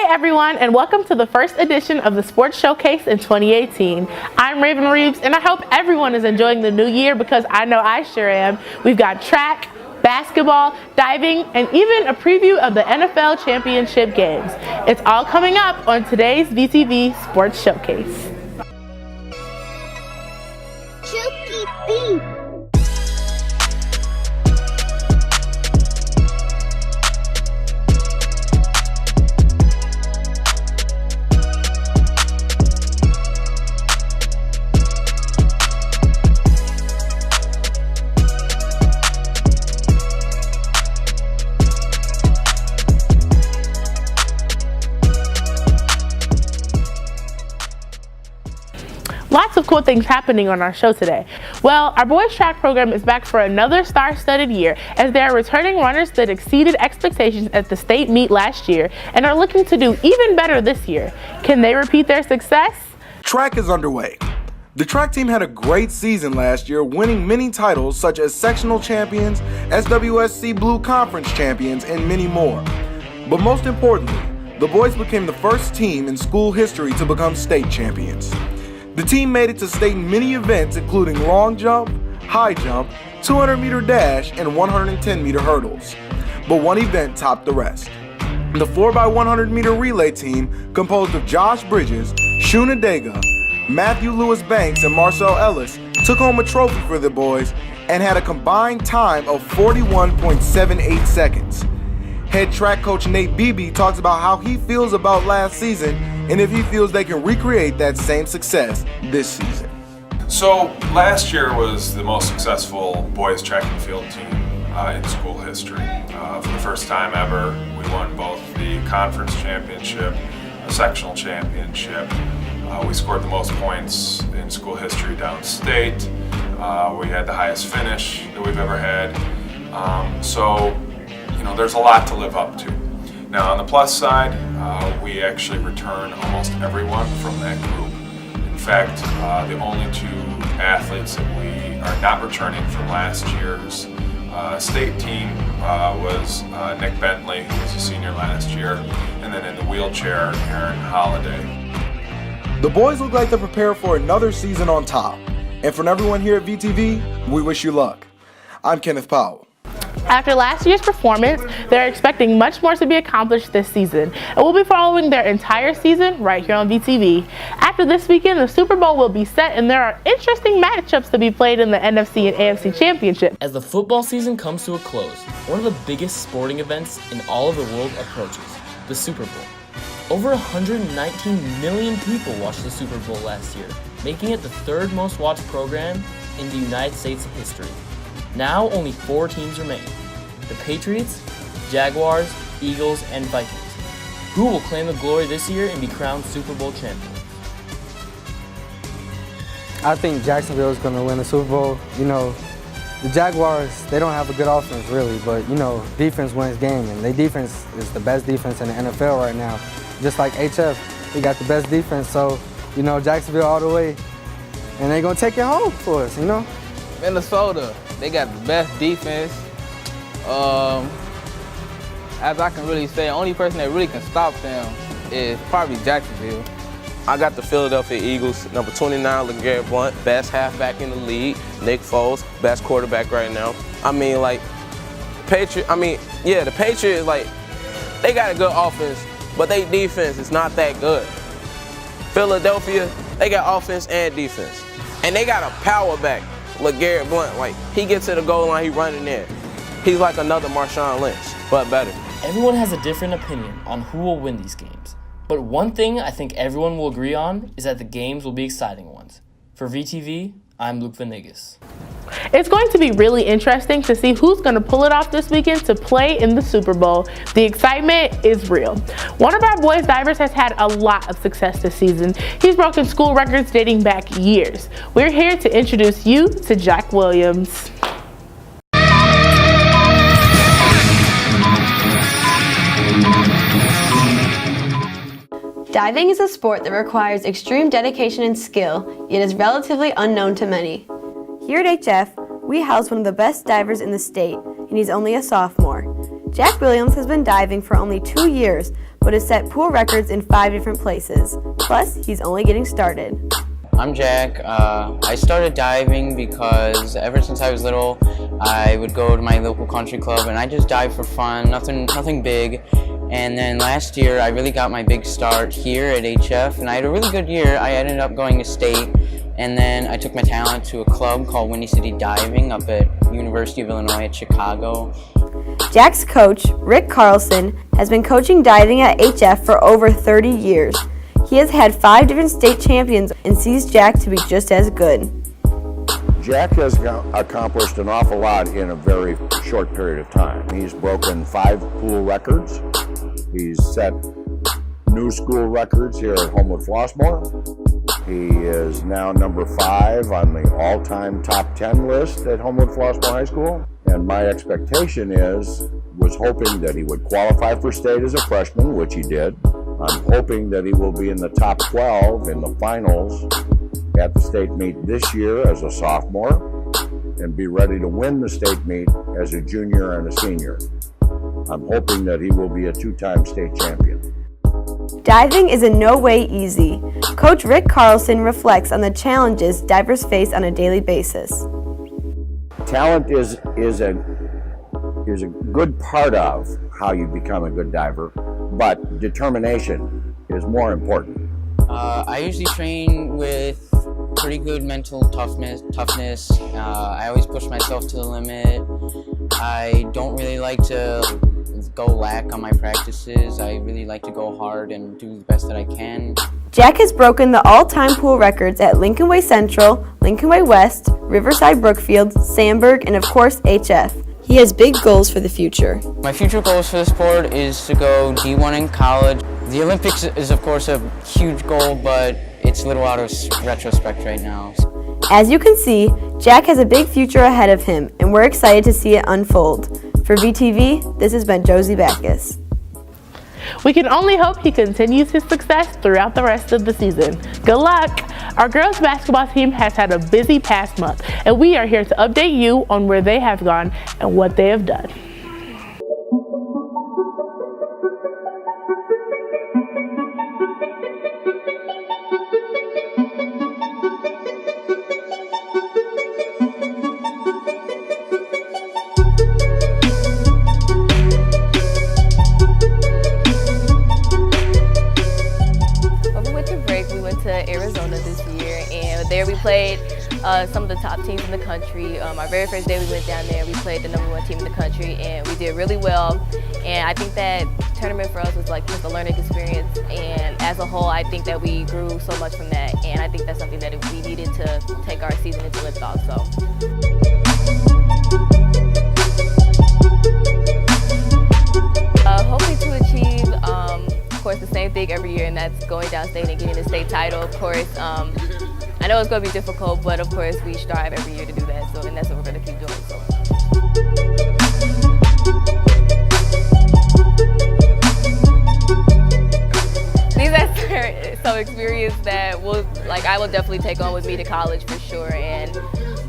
Hey everyone, and welcome to the first edition of the Sports Showcase in 2018. I'm Raven Reeves, and I hope everyone is enjoying the new year because I know I sure am. We've got track, basketball, diving, and even a preview of the NFL Championship games. It's all coming up on today's VTV Sports Showcase. Lots of cool things happening on our show today. Well, our boys track program is back for another star-studded year as they are returning runners that exceeded expectations at the state meet last year and are looking to do even better this year. Can they repeat their success? Track is underway. The track team had a great season last year, winning many titles such as sectional champions, SWSC Blue Conference champions, and many more. But most importantly, the boys became the first team in school history to become state champions. The team made it to state in many events including long jump, high jump, 200-meter dash, and 110-meter hurdles. But one event topped the rest. The 4x100-meter relay team, composed of Josh Bridges, Shuna Dega, Matthew Lewis Banks, and Marcel Ellis, took home a trophy for the boys and had a combined time of 41.78 seconds. Head track coach Nate Beebe talks about how he feels about last season and if he feels they can recreate that same success this season. So last year was the most successful boys track and field team in school history. For the first time ever, we won both the conference championship, a sectional championship. We scored the most points in school history downstate. We had the highest finish that we've ever had. So there's a lot to live up to. Now on the plus side, we actually return almost everyone from that group. In fact, the only two athletes that we are not returning from last year's state team was Nick Bentley, who was a senior last year, and then in the wheelchair, Aaron Holliday. The boys look like they're prepared for another season on top. And from everyone here at VTV, we wish you luck. I'm Kenneth Powell. After last year's performance, they're expecting much more to be accomplished this season, and we'll be following their entire season right here on VTV. After this weekend, the Super Bowl will be set, and there are interesting matchups to be played in the NFC and AFC Championship. As the football season comes to a close, one of the biggest sporting events in all of the world approaches, the Super Bowl. Over 119 million people watched the Super Bowl last year, making it the third most watched program in the United States history. Now only 4 teams remain: the Patriots, Jaguars, Eagles, and Vikings. Who will claim the glory this year and be crowned Super Bowl champion? I think Jacksonville is going to win the Super Bowl. The Jaguars, they don't have a good offense really, but defense wins game, and their defense is the best defense in the NFL right now. Just like HF, they got the best defense, so Jacksonville all the way, and they're going to take it home for us, Minnesota, they got the best defense. As I can really say, the only person that really can stop them is probably Jacksonville. I got the Philadelphia Eagles, number 29, LeGarrette Blount, best halfback in the league. Nick Foles, best quarterback right now. The Patriots, they got a good offense, but their defense is not that good. Philadelphia, they got offense and defense. And they got a power back, LeGarrette Blount. He gets to the goal line, he running there. He's like another Marshawn Lynch, but better. Everyone has a different opinion on who will win these games. But one thing I think everyone will agree on is that the games will be exciting ones. For VTV, I'm Luke Venegas. It's going to be really interesting to see who's going to pull it off this weekend to play in the Super Bowl. The excitement is real. One of our boys divers has had a lot of success this season. He's broken school records dating back years. We're here to introduce you to Jack Williams. Diving is a sport that requires extreme dedication and skill, yet is relatively unknown to many. Here at HF, we house one of the best divers in the state, and he's only a sophomore. Jack Williams has been diving for only 2 years, but has set pool records in 5 different places. Plus, he's only getting started. I'm Jack. I started diving because ever since I was little, I would go to my local country club and I just dive for fun, nothing big. And then last year, I really got my big start here at HF, and I had a really good year. I ended up going to state, and then I took my talent to a club called Windy City Diving up at University of Illinois at Chicago. Jack's coach, Rick Carlson, has been coaching diving at HF for over 30 years. He has had 5 different state champions and sees Jack to be just as good. Jack has accomplished an awful lot in a very short period of time. He's broken 5 pool records. He's set new school records here at Homewood Flossmoor. He is now number 5 on the all-time top 10 list at Homewood Flossmoor High School. And my expectation was hoping that he would qualify for state as a freshman, which he did. I'm hoping that he will be in the top 12 in the finals at the state meet this year as a sophomore and be ready to win the state meet as a junior and a senior. I'm hoping that he will be a 2-time state champion. Diving is in no way easy. Coach Rick Carlson reflects on the challenges divers face on a daily basis. Talent is a good part of how you become a good diver, but determination is more important. I usually train with pretty good mental toughness. I always push myself to the limit. I don't really like to go lack on my practices. I really like to go hard and do the best that I can. Jack has broken the all-time pool records at Lincoln Way Central, Lincoln Way West, Riverside Brookfield, Sandburg, and of course HF. He has big goals for the future. My future goals for the sport is to go D1 in college. The Olympics is of course a huge goal, but it's a little out of retrospect right now. As you can see, Jack has a big future ahead of him, and we're excited to see it unfold. For VTV, this has been Josie Backus. We can only hope he continues his success throughout the rest of the season. Good luck! Our girls basketball team has had a busy past month, and we are here to update you on where they have gone and what they have done. There we played some of the top teams in the country. Our very first day we went down there, we played the #1 team in the country, and we did really well. And I think that tournament for us was like just a learning experience. And as a whole, I think that we grew so much from that. And I think that's something that we needed to take our season into lift off. So. Hoping to achieve, of course, the same thing every year, and that's going downstate and getting the state title. Of course, I know it's going to be difficult, but of course we strive every year to do that, and that's what we're going to keep doing. So. These are some experience that I will definitely take on with me to college for sure, and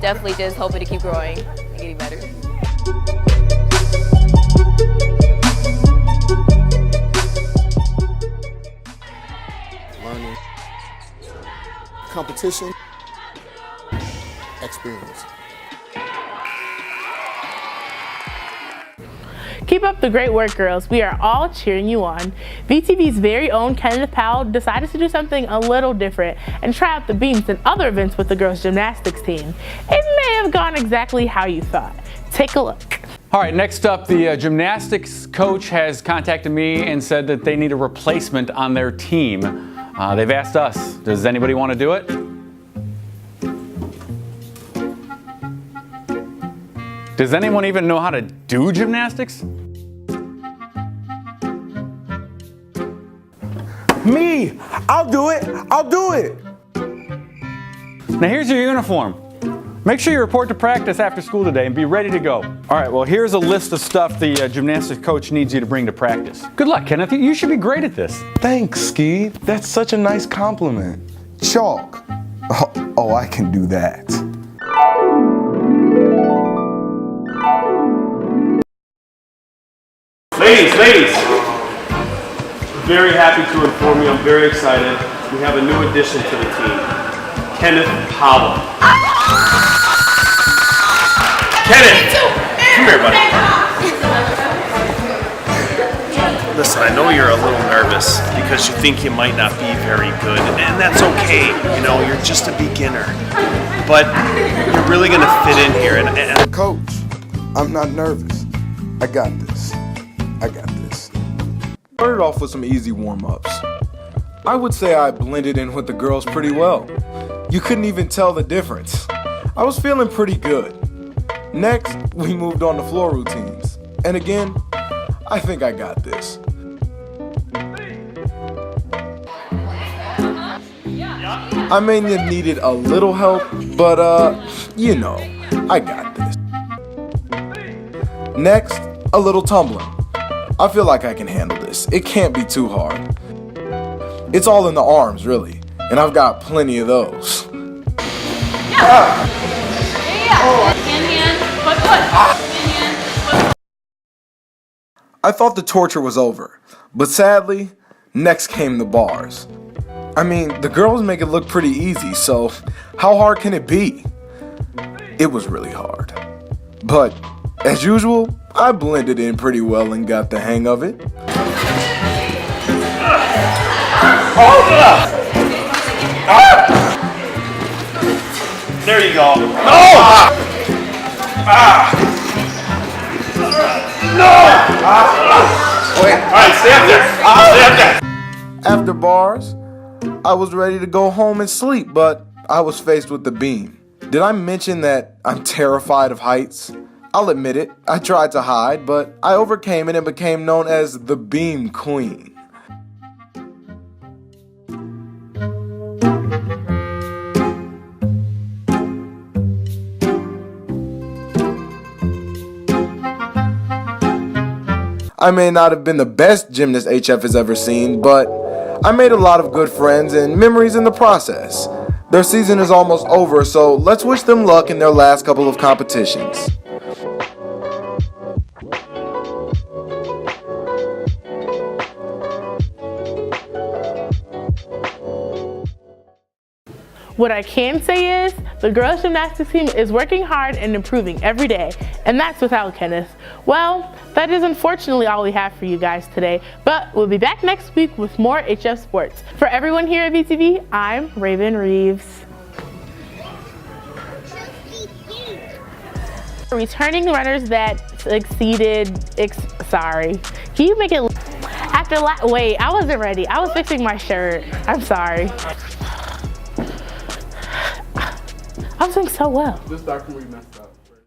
definitely just hoping to keep growing and getting better. Learning, competition, experience. Keep up the great work, girls. We are all cheering you on. VTV's very own Kenneth Powell decided to do something a little different and try out the beams and other events with the girls' gymnastics team. It may have gone exactly how you thought. Take a look. All right, next up, the gymnastics coach has contacted me and said that they need a replacement on their team. They've asked us, does anybody want to do it? Does anyone even know how to do gymnastics? Me! I'll do it! I'll do it! Now here's your uniform. Make sure you report to practice after school today and be ready to go. All right, well, here's a list of stuff the gymnastics coach needs you to bring to practice. Good luck, Kenneth. You should be great at this. Thanks, Ski. That's such a nice compliment. Chalk. Oh, I can do that. Ladies, very happy to inform you, I'm very excited. We have a new addition to the team, Kenneth Powell. Kenneth! Come here, buddy. Listen, I know you're a little nervous because you think you might not be very good, and that's okay. You know, you're just a beginner. But you're really going to fit in here. And Coach, I'm not nervous. I got this. I got this. Started off with some easy warm-ups. I would say I blended in with the girls pretty well. You couldn't even tell the difference. I was feeling pretty good. Next, we moved on to floor routines. And again, I think I got this. I may have needed a little help, but you know, I got this. Next, a little tumbling. I feel like I can handle this. It can't be too hard. It's all in the arms, really, and I've got plenty of those. I thought the torture was over, but sadly, next came the bars. I mean, the girls make it look pretty easy, so how hard can it be? It was really hard. But, as usual, I blended in pretty well and got the hang of it. there you go. No! Wait. All right, stay up there. Stay up there. After bars, I was ready to go home and sleep, but I was faced with the beam. Did I mention that I'm terrified of heights? I'll admit it, I tried to hide, but I overcame it and became known as the Beam Queen. I may not have been the best gymnast HF has ever seen, but I made a lot of good friends and memories in the process. Their season is almost over, so let's wish them luck in their last couple of competitions. What I can say is, the girls' gymnastics team is working hard and improving every day, and that's without Kenneth. Well, that is unfortunately all we have for you guys today, but we'll be back next week with more HF Sports. For everyone here at VTV, I'm Raven Reeves. Returning runners that exceeded, sorry. Can you make it, wait, I wasn't ready. I was fixing my shirt. I'm sorry. I was doing so well. This document we messed up.